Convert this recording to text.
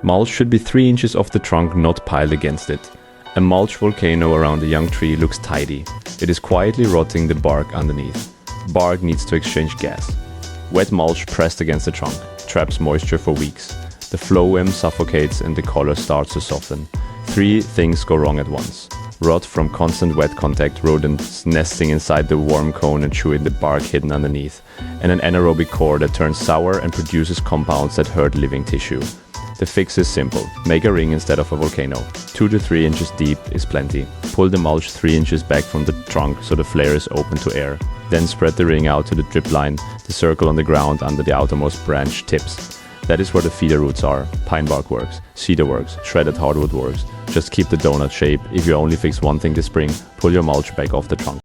Mulch should be 3 inches off the trunk, not piled against it. A mulch volcano around a young tree looks tidy. It is quietly rotting the bark underneath. Bark needs to exchange gas. Wet mulch pressed against the trunk traps moisture for weeks. The phloem suffocates and the color starts to soften. 3 things go wrong at once. Rot from constant wet contact, rodents nesting inside the warm cone and chewing the bark hidden underneath, and an anaerobic core that turns sour and produces compounds that hurt living tissue. The fix is simple. Make a ring instead of a volcano. 2 to 3 inches deep is plenty. Pull the mulch 3 inches back from the trunk so the flare is open to air. Then spread the ring out to the drip line, the circle on the ground under the outermost branch tips. That is where the feeder roots are. Pine bark works, cedar works, shredded hardwood works. Just keep the donut shape. If you only fix one thing this spring, pull your mulch back off the trunk.